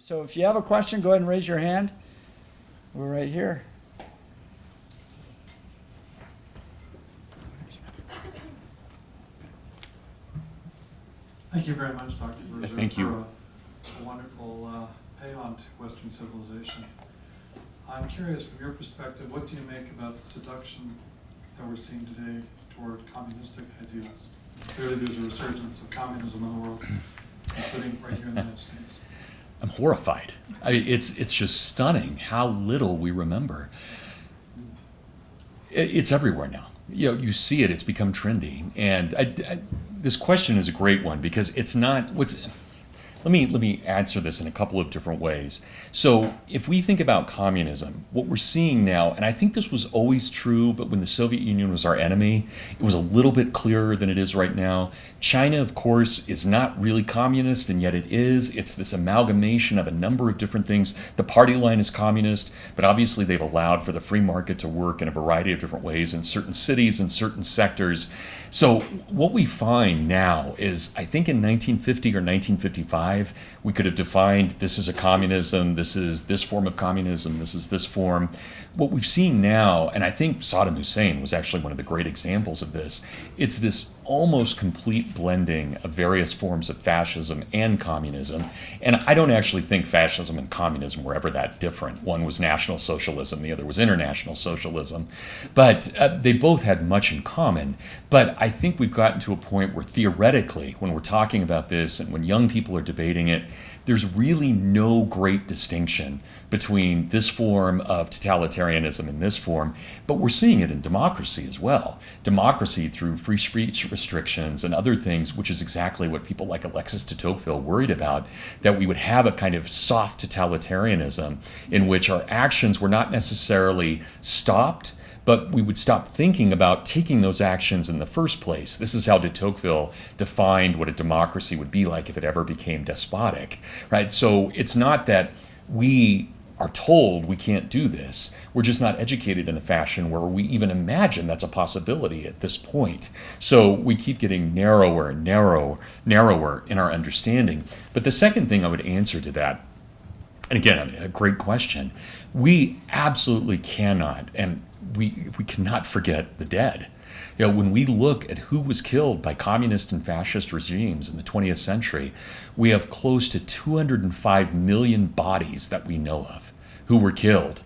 So if you have a question, go ahead and raise your hand. We're right here. Thank you very much, Dr. Birzer, Thank you. for a wonderful paean to Western civilization. I'm curious, from your perspective, what do you make about the seduction that we're seeing today toward communistic ideas? Clearly there's a resurgence of communism in the world, including right here in the United States. I'm horrified. It's just stunning how little we remember. It's everywhere now. You see it. It's become trendy. And this question is a great one because it's not what's. Let me answer this in a couple of different ways. So if we think about communism, what we're seeing now, and I think this was always true, but when the Soviet Union was our enemy, it was a little bit clearer than it is right now. China, of course, is not really communist, and yet it is. It's this amalgamation of a number of different things. The party line is communist, but obviously they've allowed for the free market to work in a variety of different ways in certain cities and certain sectors. So what we find now is, I think in 1950 or 1955, we could have defined this is a communism, this is this form of communism, this is this form. What we've seen now, and I think Saddam Hussein was actually one of the great examples of this, it's this almost complete blending of various forms of fascism and communism. And I don't actually think fascism and communism were ever that different. One was National Socialism, the other was International Socialism. But they both had much in common. But I think we've gotten to a point where theoretically, when we're talking about this and when young people are debating it, there's really no great distinction between this form of totalitarianism and this form, but we're seeing it in democracy as well. Democracy through free speech restrictions and other things, which is exactly what people like Alexis de Tocqueville worried about, that we would have a kind of soft totalitarianism in which our actions were not necessarily stopped, but we would stop thinking about taking those actions in the first place. This is how de Tocqueville defined what a democracy would be like if it ever became despotic, right? So it's not that we are told we can't do this. We're just not educated in a fashion where we even imagine that's a possibility at this point. So we keep getting narrower and narrower in our understanding. But the second thing I would answer to that, and again, a great question, we absolutely cannot, and we cannot forget the dead. When we look at who was killed by communist and fascist regimes in the 20th century, we have close to 205 million bodies that we know of who were killed.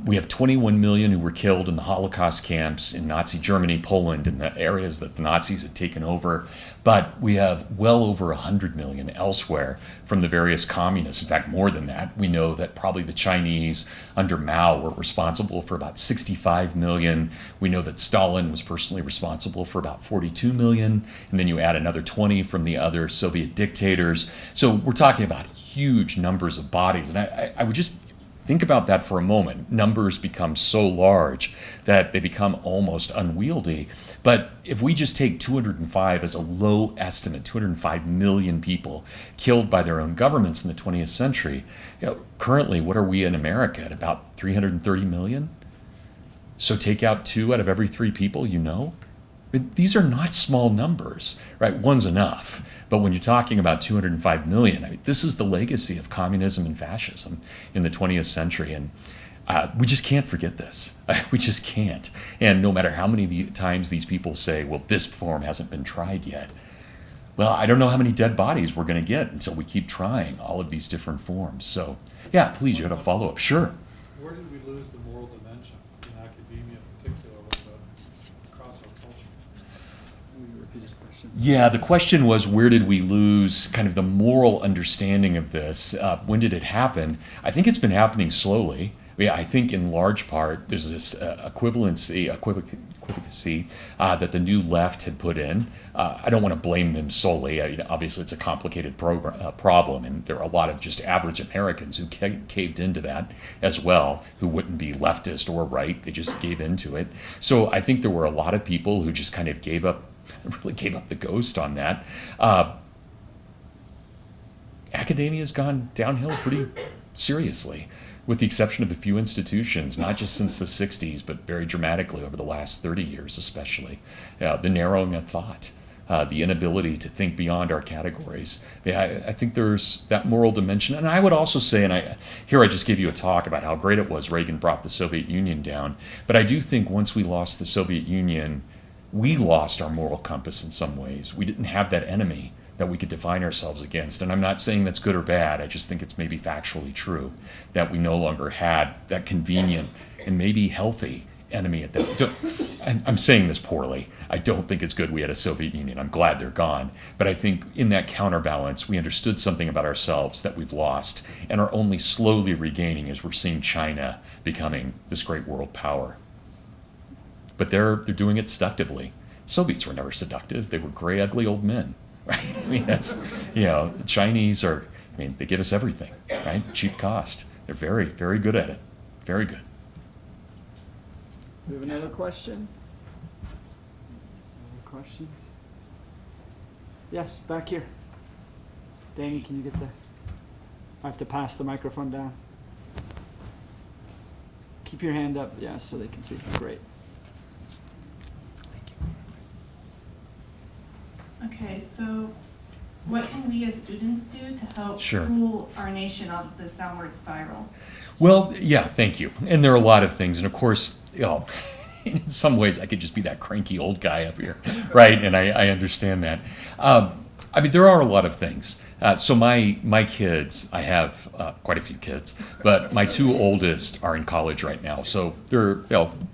We have 21 million who were killed in the Holocaust camps in Nazi Germany, Poland, and the areas that the Nazis had taken over. But we have well over 100 million elsewhere from the various communists. In fact, more than that. We know that probably the Chinese under Mao were responsible for about 65 million. We know that Stalin was personally responsible for about 42 million. And then you add another 20 from the other Soviet dictators. So we're talking about huge numbers of bodies. And I would just think about that for a moment. Numbers become so large that they become almost unwieldy. But if we just take 205 as a low estimate, 205 million people killed by their own governments in the 20th century, currently, what are we in America at about 330 million? So take out 2 out of every 3 people you know. These are not small numbers, right? One's enough. But when you're talking about 205 million, this is the legacy of communism and fascism in the 20th century. And we just can't forget this. We just can't. And no matter how many times these people say, well, this form hasn't been tried yet. Well, I don't know how many dead bodies we're going to get until we keep trying all of these different forms. So, yeah, please, you had a follow-up. Sure. Where did we lose the moral dimension in academia in particular across our culture? Yeah, the question was, where did we lose kind of the moral understanding of this? When did it happen? I think it's been happening slowly. I think in large part there's this equivalency that the new left had put in. I don't want to blame them solely. Obviously, it's a complicated problem, and there are a lot of just average Americans who caved into that as well, who wouldn't be leftist or right. They just gave into it. So I think there were a lot of people who just kind of really gave up the ghost on that. Academia has gone downhill pretty seriously, with the exception of a few institutions, not just since the 60s, but very dramatically over the last 30 years especially. The narrowing of thought. the inability to think beyond our categories. Yeah, I think there's that moral dimension. And I would also say, and I just gave you a talk about how great it was Reagan brought the Soviet Union down, but I do think once we lost the Soviet Union, we lost our moral compass in some ways. We didn't have that enemy that we could define ourselves against. And I'm not saying that's good or bad. I just think it's maybe factually true that we no longer had that convenient and maybe healthy enemy at that. I'm saying this poorly. I don't think it's good we had a Soviet Union. I'm glad they're gone. But I think in that counterbalance, we understood something about ourselves that we've lost and are only slowly regaining as we're seeing China becoming this great world power. But they're doing it seductively. Soviets were never seductive. They were gray, ugly old men, right? I mean, that's, Chinese are, they give us everything, right? Cheap cost. They're very, very good at it. Very good. We have another question? Other questions? Yes, back here. Danny, can you get I have to pass the microphone down. Keep your hand up, yeah, so they can see. Great. Okay, so what can we as students do to help Sure. pull our nation out of this downward spiral? Well, yeah, thank you. And there are a lot of things. And of course, in some ways, I could just be that cranky old guy up here, right? And I understand that. There are a lot of things. So my kids, I have quite a few kids, but my two oldest are in college right now. So they're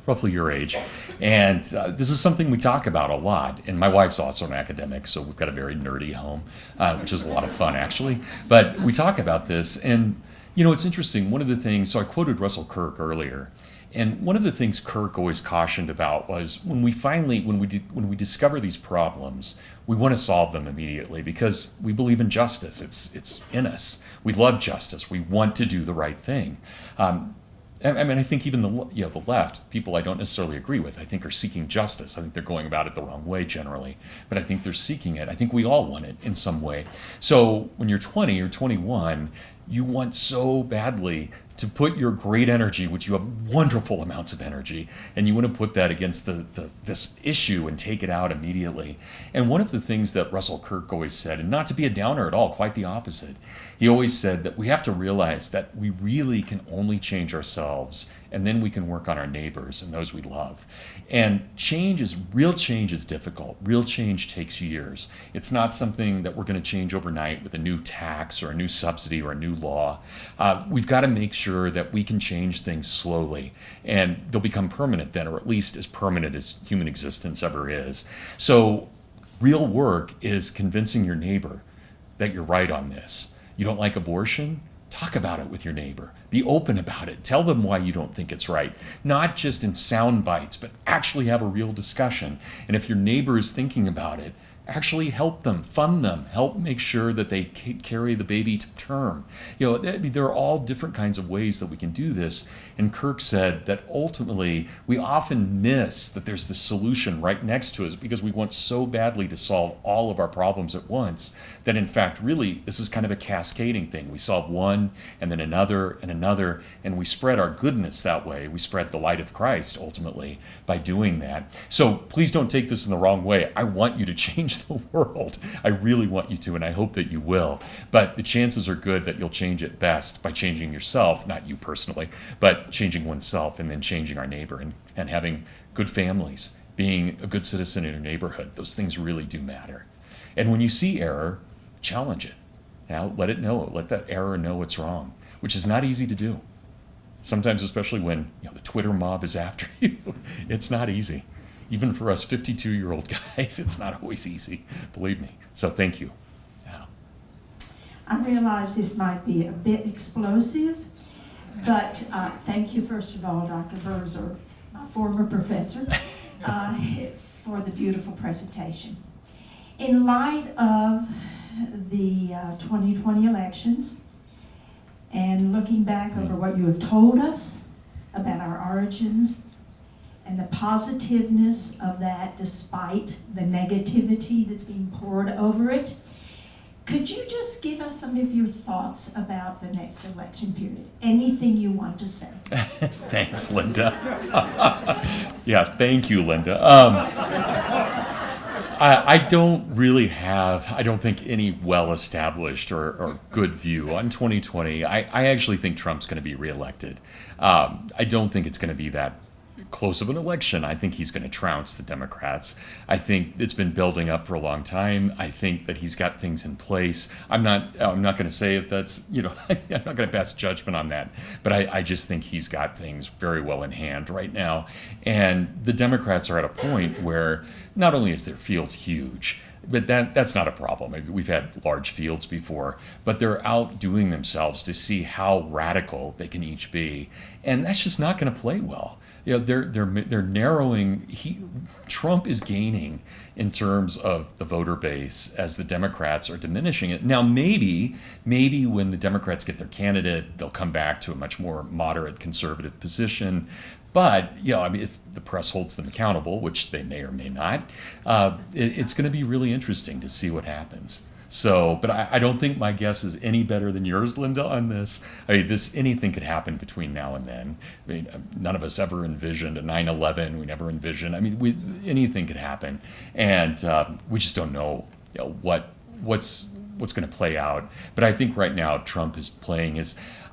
roughly your age. And this is something we talk about a lot. And my wife's also an academic, so we've got a very nerdy home, which is a lot of fun, actually. But we talk about this. And, it's interesting. One of the things, so I quoted Russell Kirk earlier. And one of the things Kirk always cautioned about was when we discover these problems, we want to solve them immediately because we believe in justice. It's in us. We love justice. We want to do the right thing. I think even the left, people I don't necessarily agree with, I think are seeking justice. I think they're going about it the wrong way generally, but I think they're seeking it. I think we all want it in some way. So when you're 20 or 21, you want so badly to put your great energy, which you have wonderful amounts of energy, and you want to put that against this issue and take it out immediately. And one of the things that Russell Kirk always said, and not to be a downer at all, quite the opposite, he always said that we have to realize that we really can only change ourselves, and then we can work on our neighbors and those we love. And real change is difficult. Real change takes years. It's not something that we're going to change overnight with a new tax or a new subsidy or a new law. We've got to make sure that we can change things slowly, and they'll become permanent then, or at least as permanent as human existence ever is. So real work is convincing your neighbor that you're right on this. You don't like abortion? Talk about it with your neighbor. Be open about it. Tell them why you don't think it's right. Not just in sound bites, but actually have a real discussion. And if your neighbor is thinking about it, actually help them, fund them, help make sure that they carry the baby to term. There are all different kinds of ways that we can do this. And Kirk said that ultimately we often miss that there's the solution right next to us because we want so badly to solve all of our problems at once that in fact really this is kind of a cascading thing. We solve one and then another and another, and we spread our goodness that way. We spread the light of Christ ultimately by doing that. So please don't take this in the wrong way. I want you to change the world. I really want you to, and I hope that you will. But the chances are good that you'll change it best by changing yourself, not you personally, but changing oneself and then changing our neighbor and having good families, being a good citizen in your neighborhood. Those things really do matter. And when you see error, challenge it. Now, let it know. Let that error know it's wrong, which is not easy to do. Sometimes, especially when the Twitter mob is after you, it's not easy. Even for us 52-year-old guys, it's not always easy, believe me. So thank you. Yeah. I realize this might be a bit explosive, but thank you, first of all, Dr. Birzer, my former professor, for the beautiful presentation. In light of the 2020 elections, and looking back over what you have told us about our origins, and the positiveness of that despite the negativity that's being poured over it, could you just give us some of your thoughts about the next election period? Anything you want to say? Thanks, Linda. Yeah, thank you, Linda. I don't really have, I don't think, any well-established or good view on 2020. I actually think Trump's going to be reelected. I don't think it's going to be that close of an election. I think he's going to trounce the Democrats. I think it's been building up for a long time. I think that he's got things in place. I'm not going to say if that's, I'm not going to pass judgment on that, but I just think he's got things very well in hand right now. And the Democrats are at a point where not only is their field huge, but that's not a problem. We've had large fields before, but they're outdoing themselves to see how radical they can each be, and that's just not going to play well. They're narrowing. Trump is gaining in terms of the voter base as the Democrats are diminishing it. Now, maybe when the Democrats get their candidate, they'll come back to a much more moderate conservative position. But, if the press holds them accountable, which they may or may not, it's going to be really interesting to see what happens. So, but I don't think my guess is any better than yours, Linda, on this. Anything could happen between now and then. None of us ever envisioned a 9/11. We never envisioned. Anything could happen, and we just don't know, what's going to play out. But I think right now Trump is playing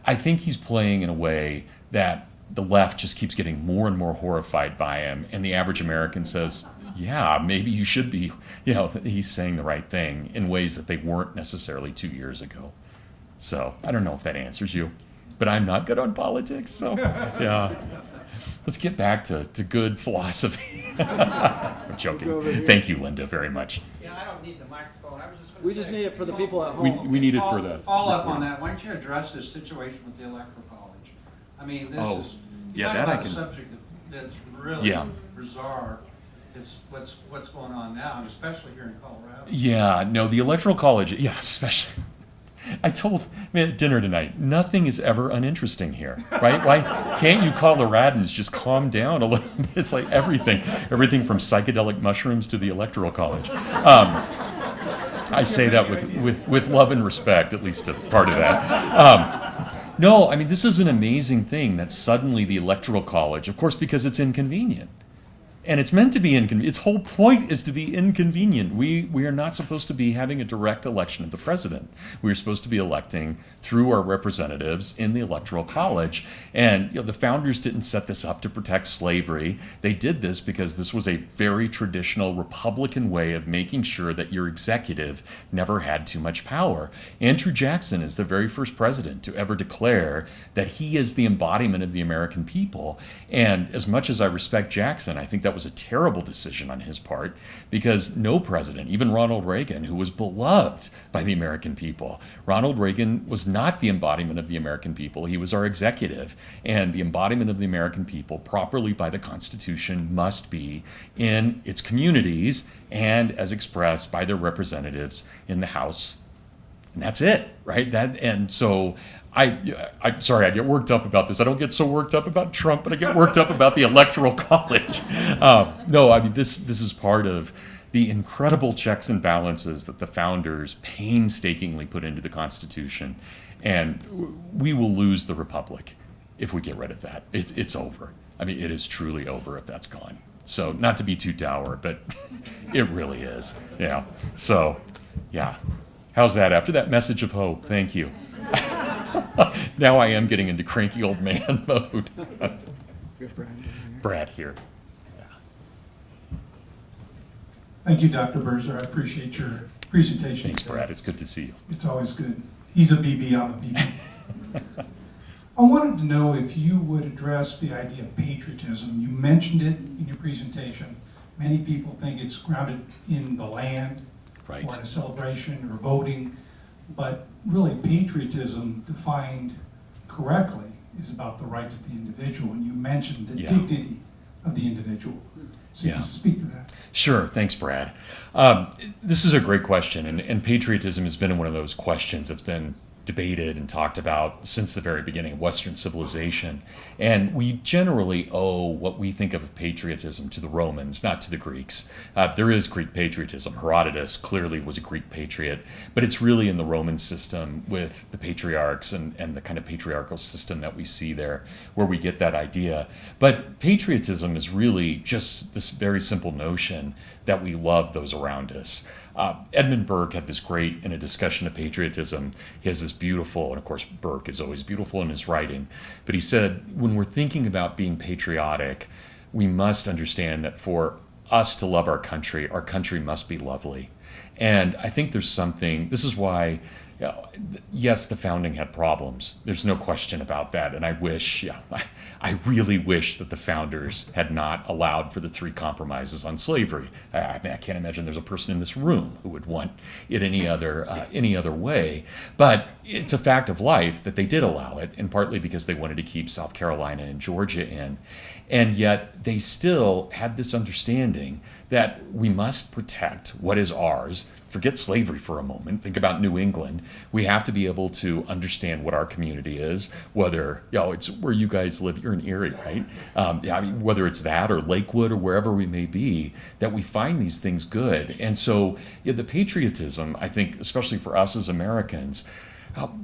I think he's playing in a way that the left just keeps getting more and more horrified by him, and the average American says, yeah, maybe you should be, he's saying the right thing in ways that they weren't necessarily 2 years ago. So I don't know if that answers you, but I'm not good on politics, so yeah. Let's get back to good philosophy. I'm joking. Thank you, Linda, very much. Yeah, I don't need the microphone. I was just going to say. We just need it for the people at home. We need it for the Follow up on that. Why don't you address this situation with the Electoral College? This is yeah, talk that I about a can. subject that's really Yeah. bizarre. It's what's going on now, and especially here in Colorado. Yeah, no, the Electoral College, especially. I told at dinner tonight, nothing is ever uninteresting here, right? Why can't you Coloradans just calm down a little bit? It's like everything from psychedelic mushrooms to the Electoral College. I say that with love and respect, at least a part of that. No, this is an amazing thing that suddenly the Electoral College, of course, because it's inconvenient. And it's meant to be inconvenient. Its whole point is to be inconvenient. We are not supposed to be having a direct election of the president. We are supposed to be electing through our representatives in the Electoral College. And the founders didn't set this up to protect slavery. They did this because this was a very traditional Republican way of making sure that your executive never had too much power. Andrew Jackson is the very first president to ever declare that he is the embodiment of the American people. And as much as I respect Jackson, I think that was a terrible decision on his part, because no president, even Ronald Reagan, who was beloved by the American people, Ronald Reagan was not the embodiment of the American people. He was our executive. And the embodiment of the American people, properly by the Constitution, must be in its communities and as expressed by their representatives in the House. And that's it, right? So I'm sorry, I get worked up about this. I don't get so worked up about Trump, but I get worked up about the Electoral College. This is part of the incredible checks and balances that the founders painstakingly put into the Constitution. And we will lose the Republic if we get rid of that. It's over. It is truly over if that's gone. So not to be too dour, but it really is. Yeah. So, yeah. How's that after that message of hope? Thank you. Now I am getting into cranky old man mode. Brad here. Yeah. Thank you, Dr. Birzer. I appreciate your presentation. Thanks, Brad. It's good to see you. It's always good. He's a BB, I'm a BB. I wanted to know if you would address the idea of patriotism. You mentioned it in your presentation. Many people think it's grounded in the land, right, or in a celebration or voting, but really patriotism defined correctly is about the rights of the individual, and you mentioned the dignity of the individual. So you can speak to that. Sure, thanks, Brad. This is a great question, and patriotism has been one of those questions that's been debated and talked about since the very beginning of Western civilization. And we generally owe what we think of patriotism to the Romans, not to the Greeks. There is Greek patriotism. Herodotus clearly was a Greek patriot, but it's really in the Roman system with the patriarchs and the kind of patriarchal system that we see there where we get that idea. But patriotism is really just this very simple notion that we love those around us. Edmund Burke had this great, in a discussion of patriotism, he has this beautiful, and of course Burke is always beautiful in his writing, but he said, when we're thinking about being patriotic, we must understand that for us to love our country must be lovely. And I think there's something, this is why, yes, the founding had problems. There's no question about that. And I wish, I really wish that the founders had not allowed for the 3 compromises on slavery. I can't imagine there's a person in this room who would want it any other way. But it's a fact of life that they did allow it, and partly because they wanted to keep South Carolina and Georgia in. And yet they still had this understanding that we must protect what is ours. Forget slavery for a moment. Think about New England. We have to be able to understand what our community is, whether it's where you guys live. You're in Erie, right? Whether it's that or Lakewood or wherever we may be, that we find these things good. And so the patriotism, I think, especially for us as Americans,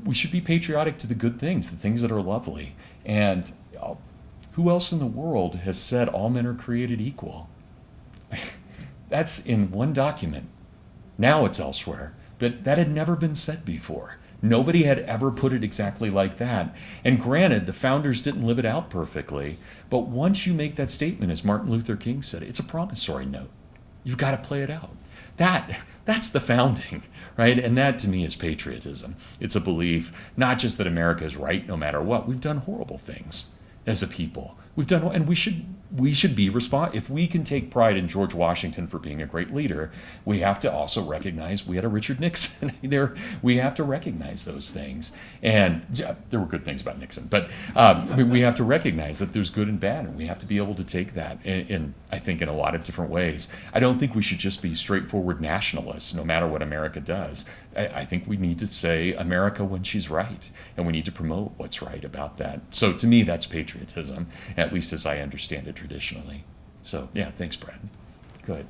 we should be patriotic to the good things, the things that are lovely. And who else in the world has said all men are created equal? That's in one document. Now it's elsewhere, but that had never been said before. Nobody had ever put it exactly like that. And granted, the founders didn't live it out perfectly, but once you make that statement, as Martin Luther King said, it's a promissory note. You've got to play it out. That's the founding, right? And that to me is patriotism. It's a belief, not just that America is right no matter what. We've done horrible things as a people. We've done, and we should be if we can take pride in George Washington for being a great leader, we have to also recognize we had a Richard Nixon there. We have to recognize those things. And there were good things about Nixon, but we have to recognize that there's good and bad, and we have to be able to take that in I think in a lot of different ways. I don't think we should just be straightforward nationalists no matter what America does. I think we need to say America when she's right, and we need to promote what's right about that. So to me, that's patriotism, at least as I understand it traditionally. So yeah, thanks, Brad. Go ahead.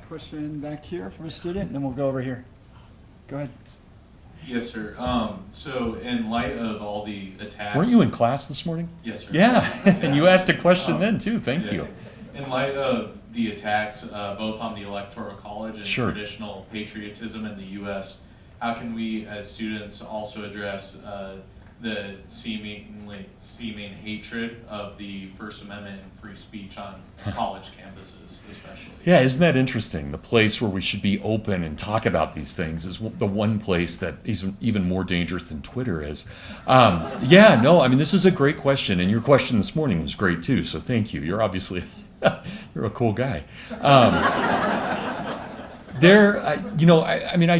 Question back here from a student, and then we'll go over here. Go ahead. Yes, sir. So in light of all the attacks... Weren't you in class this morning? Yes, sir. Yeah, and you asked a question then too. Thank you. In light of the attacks, both on the Electoral College and Sure. traditional patriotism in the U.S., how can we as students also address the seeming hatred of the First Amendment and free speech on college campuses, especially? Yeah, isn't that interesting? The place where we should be open and talk about these things is the one place that is even more dangerous than Twitter is. This is a great question, and your question this morning was great too, so thank you. You're obviously, you're a cool guy. I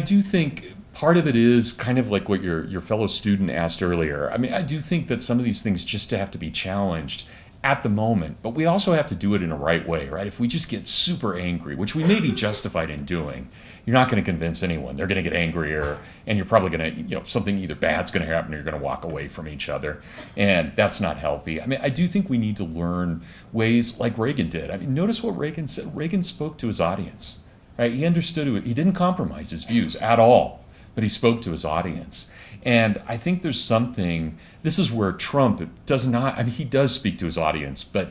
do think part of it is kind of like what your fellow student asked earlier. I do think that some of these things just have to be challenged at the moment, but we also have to do it in a right way, right? If we just get super angry, which we may be justified in doing, you're not going to convince anyone. They're going to get angrier, and you're probably going to, something either bad's going to happen or you're going to walk away from each other, and that's not healthy. I do think we need to learn ways like Reagan did. Notice what Reagan said. Reagan spoke to his audience, right? He understood it. He didn't compromise his views at all, but he spoke to his audience. And I think there's something, this is where Trump does not, he does speak to his audience, but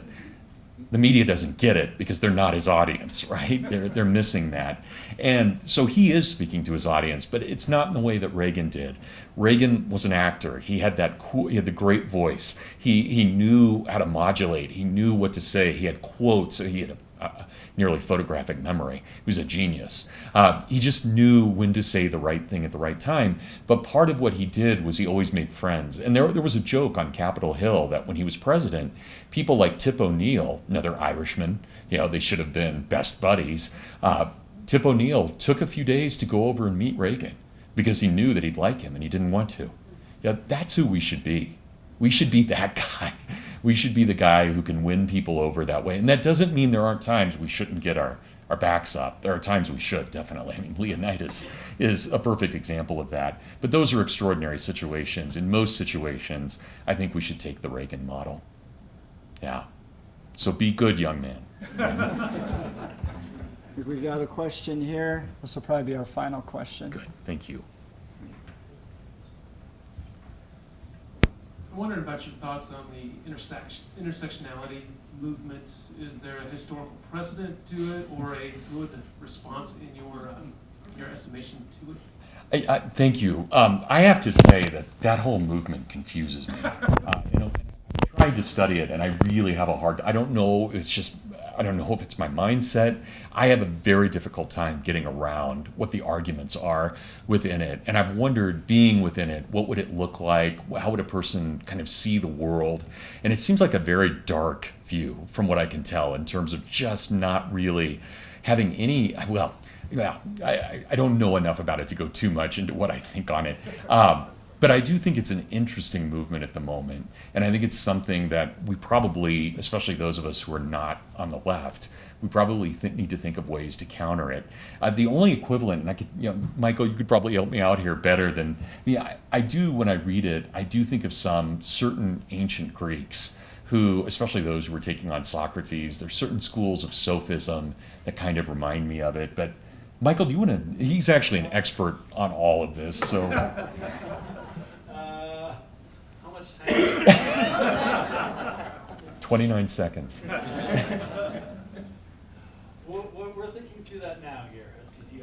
the media doesn't get it because they're not his audience, right? They're missing that. And so he is speaking to his audience, but it's not in the way that Reagan did. Reagan was an actor. He had he had the great voice. He knew how to modulate. He knew what to say. He had quotes. He had a nearly photographic memory. He was a genius. He just knew when to say the right thing at the right time. But part of what he did was he always made friends. And there was a joke on Capitol Hill that when he was president, people like Tip O'Neill, another Irishman, they should have been best buddies. Tip O'Neill took a few days to go over and meet Reagan because he knew that he'd like him and he didn't want to. That's who we should be. We should be that guy. We should be the guy who can win people over that way. And that doesn't mean there aren't times we shouldn't get our backs up. There are times we should, definitely. Leonidas is a perfect example of that. But those are extraordinary situations. In most situations, I think we should take the Reagan model. Yeah. So be good, young man. We've got a question here. This will probably be our final question. Good. Thank you. wondered about your thoughts on the intersectionality movement. Is there a historical precedent to it, or a good response in your estimation to it? Thank you. I have to say that whole movement confuses me. I tried to study it, and I really have a hard. I don't know. I don't know if it's my mindset. I have a very difficult time getting around what the arguments are within it. And I've wondered, being within it, what would it look like? How would a person kind of see the world? And it seems like a very dark view from what I can tell in terms of just not really having any, well, yeah, I don't know enough about it to go too much into what I think on it. But I do think it's an interesting movement at the moment. And I think it's something that we probably, especially those of us who are not on the left, we probably need to think of ways to counter it. The only equivalent, and I could, Michael, you could probably help me out here better than me. I do, when I read it, I do think of some certain ancient Greeks who, especially those who were taking on Socrates, there's certain schools of sophism that kind of remind me of it. But Michael, do you want to, he's actually an expert on all of this, so. How much time? 29 seconds. We're thinking through that now here at CCU.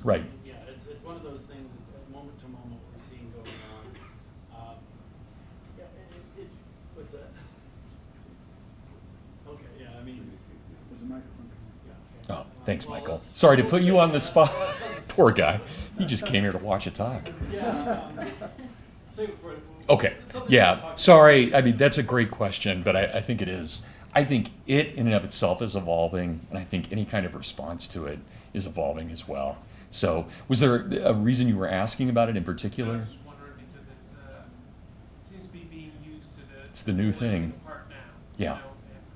Right. Yeah, it's one of those things, it's moment to moment what we're seeing going on. What's that? Okay, yeah, I mean. There's a microphone. Yeah. Oh, thanks, Well, Michael. let's- Sorry to put you on the spot. Poor guy. He just came here to watch it talk. Yeah. Save it for. Okay. it's something Yeah. we'll talk Sorry. I mean, that's a great question, but I think it is. I think it in and of itself is evolving, and I think any kind of response to it is evolving as well. So, was there a reason you were asking about it in I particular? was just wondering because it seems to be being used It's the new thing. Apart now. Yeah. And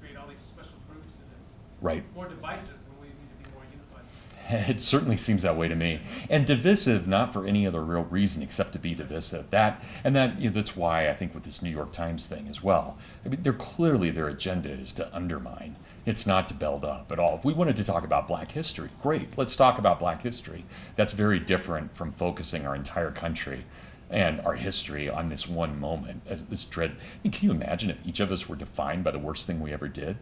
create all these special groups, and it's Right. more divisive when we need to be more unified. It certainly seems that way to me, and divisive not for any other real reason except to be divisive. That's why I think with this New York Times thing as well. I mean, their agenda is to undermine. It's not to build up at all. If we wanted to talk about Black history, great. Let's talk about Black history. That's very different from focusing our entire country and our history on this one moment as this dread. I mean, can you imagine if each of us were defined by the worst thing we ever did?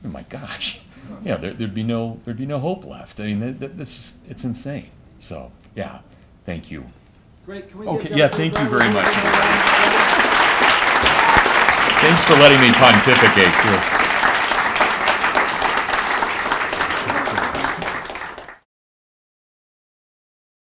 Oh my gosh, yeah, there'd be no hope left. I mean, it's insane. So yeah, thank you. Great. Can we Okay, give yeah, Dr. thank you Birzer very a much. round of applause? Thanks for letting me pontificate too.